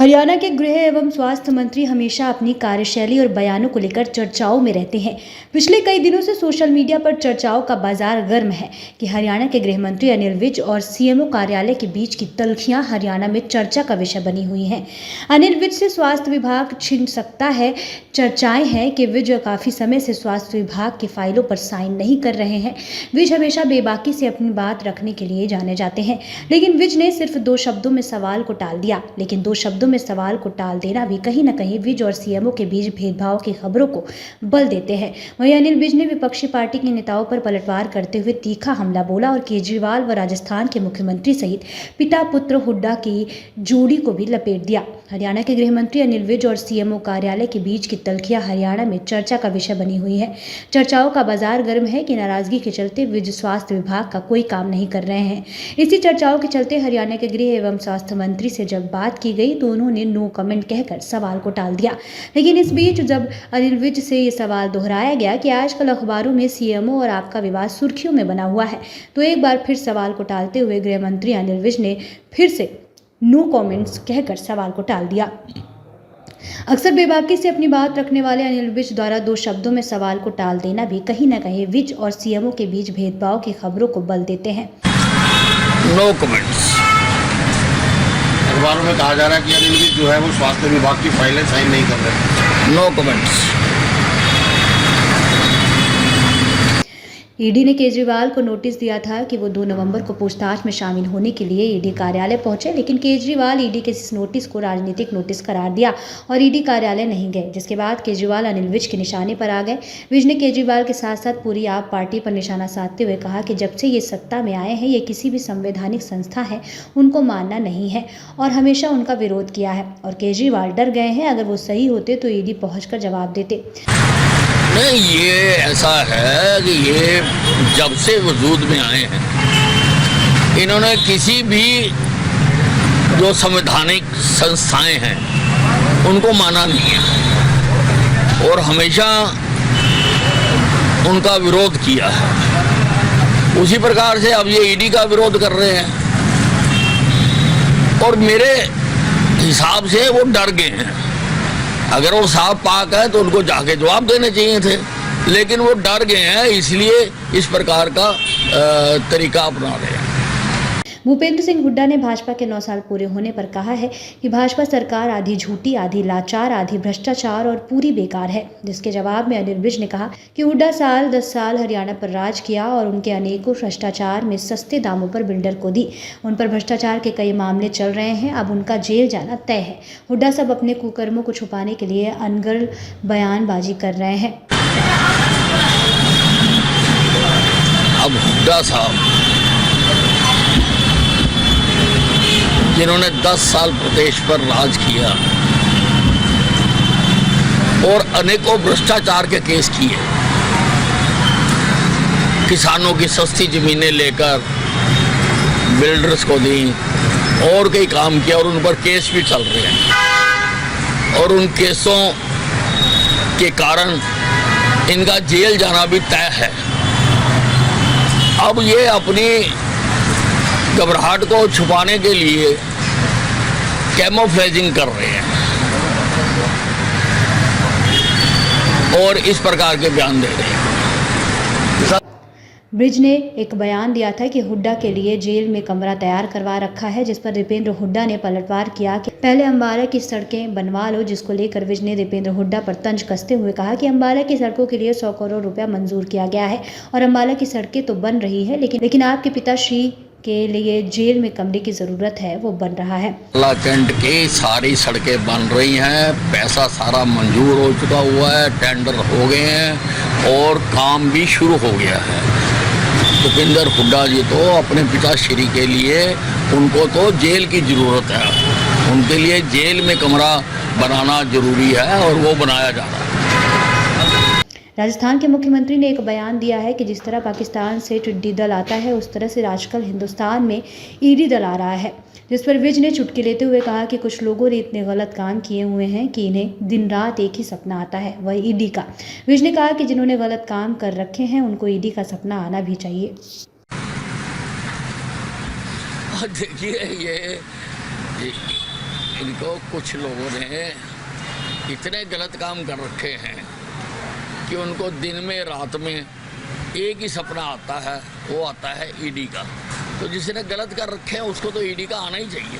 हरियाणा के गृह एवं स्वास्थ्य मंत्री हमेशा अपनी कार्यशैली और बयानों को लेकर चर्चाओं में रहते हैं। पिछले कई दिनों से सोशल मीडिया पर चर्चाओं का बाजार गर्म है कि हरियाणा के गृह मंत्री अनिल विज और सीएमओ कार्यालय के बीच की तल्खियां हरियाणा में चर्चा का विषय बनी हुई हैं। अनिल विज से स्वास्थ्य विभाग छीन सकता है। चर्चाएं हैं कि विज काफी समय से स्वास्थ्य विभाग की फाइलों पर साइन नहीं कर रहे हैं। विज हमेशा बेबाकी से अपनी बात रखने के लिए जाने जाते हैं, लेकिन विज ने सिर्फ 2 शब्दों में सवाल को टाल दिया। लेकिन 2 शब्दों में सवाल को टाल देना भी कहीं न कहीं विज और सीएमओ के बीच भेदभाव की खबरों को बल देते हैं। वहीं अनिल विज ने विपक्षी पार्टी के नेताओं पर पलटवार करते हुए तीखा हमला बोला और केजरीवाल व राजस्थान के मुख्यमंत्री सहित पिता पुत्र हुड्डा की जोड़ी को भी लपेट दिया। हरियाणा के गृह मंत्री अनिल विज और सीएमओ कार्यालय के बीच की तल्खियां हरियाणा में चर्चा का विषय बनी हुई है। चर्चाओं का बाजार गर्म है कि नाराजगी के चलते विज स्वास्थ्य विभाग का कोई काम नहीं कर रहे हैं। इसी चर्चाओं के चलते हरियाणा के गृह एवं स्वास्थ्य मंत्री से जब बात की गई तो उन्होंने नो कमेंट कहकर सवाल को टाल दिया। लेकिन इस बीच जब अनिल विज से ये सवाल दोहराया गया कि आजकल अखबारों में सीएमओ और आपका विवाद सुर्खियों में बना हुआ है, तो एक बार फिर सवाल को टालते हुए गृह मंत्री अनिल विज ने फिर से नो कमेंट्स कहकर सवाल को टाल दिया। अक्सर बेबाकी से अपनी बात रखने वाले अनिल विज द्वारा 2 शब्दों में सवाल को टाल देना भी कहीं न कहीं विज और सीएमओ के बीच भेदभाव की खबरों को बल देते हैं। No comments. अखबारों में कहा जा रहा है कि अनिल विज जो है वो स्वास्थ्य विभाग की फाइलें साइन नहीं कर रहे। No comments. ईडी ने केजरीवाल को नोटिस दिया था कि वो 2 नवंबर को पूछताछ में शामिल होने के लिए ईडी कार्यालय पहुंचे, लेकिन केजरीवाल ईडी के इस नोटिस को राजनीतिक नोटिस करार दिया और ईडी कार्यालय नहीं गए, जिसके बाद केजरीवाल अनिल विज के निशाने पर आ गए। विज ने केजरीवाल के साथ साथ पूरी आप पार्टी पर निशाना साधते हुए कहा कि जब से ये सत्ता में आए हैं ये किसी भी संवैधानिक संस्था है उनको मानना नहीं है और हमेशा उनका विरोध किया है और केजरीवाल डर गए हैं। अगर वो सही होते तो ईडी पहुँच जवाब देते। नहीं, ये ऐसा है कि ये जब से वजूद में आए हैं इन्होंने किसी भी जो संवैधानिक संस्थाएं हैं उनको माना नहीं है और हमेशा उनका विरोध किया है। उसी प्रकार से अब ये ईडी का विरोध कर रहे हैं और मेरे हिसाब से वो डर गए हैं। अगर वो साफ पाक है तो उनको जाके जवाब देने चाहिए थे, लेकिन वो डर गए हैं, इसलिए इस प्रकार का तरीका अपना रहे हैं। भूपेंद्र सिंह हुड्डा ने भाजपा के 9 साल पूरे होने पर कहा है कि भाजपा सरकार आधी झूठी, आधी लाचार, आधी भ्रष्टाचार और पूरी बेकार है, जिसके जवाब में अनिल विज ने कहा कि हुड्डा 10 साल हरियाणा पर राज किया और उनके अनेकों भ्रष्टाचार में सस्ते दामों पर बिल्डर को दी। उन पर भ्रष्टाचार के कई मामले चल रहे हैं, अब उनका जेल जाना तय है। हुड्डा सब अपने कुकर्मों को छुपाने के लिए अनगढ़ बयानबाजी कर रहे हैं। अब हुड्डा साहब जिन्होंने 10 साल प्रदेश पर राज किया और अनेकों भ्रष्टाचार के केस किए, किसानों की सस्ती जमीनें लेकर बिल्डर्स को दी और कई काम किया और उन पर केस भी चल रहे हैं और उन केसों के कारण इनका जेल जाना भी तय है। अब ये अपनी घबराहट को छुपाने के लिए कैमोफ्लेजिंग कर रहे हैं और इस प्रकार के बयान दे रहे हैं। विज ने एक बयान दिया था कि हुड्डा के लिए जेल में कमरा तैयार करवा रखा है, जिस पर दीपेंद्र हुड्डा ने पलटवार किया कि पहले अम्बाला की सड़कें बनवा लो, जिसको लेकर विज ने दीपेंद्र हुड्डा पर तंज कसते हुए कहा कि अम्बाला की सड़कों के लिए 100 करोड़ रुपया मंजूर किया गया है और अम्बाला की सड़कें तो बन रही है, लेकिन आपके पिताश्री के लिए जेल में कमरे की जरूरत है, वो बन रहा है। कैंट की सारी सड़कें बन रही हैं, पैसा सारा मंजूर हो चुका हुआ है, टेंडर हो गए हैं और काम भी शुरू हो गया है। भूपेंद्र हुड्डा जी तो अपने पिताश्री के लिए उनको तो जेल की ज़रूरत है, उनके लिए जेल में कमरा बनाना जरूरी है और वो बनाया जा रहा है। राजस्थान के मुख्यमंत्री ने एक बयान दिया है कि जिस तरह पाकिस्तान से टिड्डी दल आता है उस तरह से आजकल हिंदुस्तान में ईडी दल आ रहा है, जिस पर विज ने चुटकी लेते हुए कहा कि कुछ लोगों ने इतने गलत काम किए हुए हैं कि इन्हें दिन रात एक ही सपना आता है, वह ईडी का। विज ने कहा कि जिन्होंने गलत काम कर रखे हैं उनको ईडी का सपना आना भी चाहिए। देखिए, ये इनको कुछ लोगों ने इतने गलत काम कर रखे हैं कि उनको दिन में रात में एक ही सपना आता है, वो आता है ईडी का। तो जिसने गलत कर रखे हैं उसको तो ईडी का आना ही चाहिए।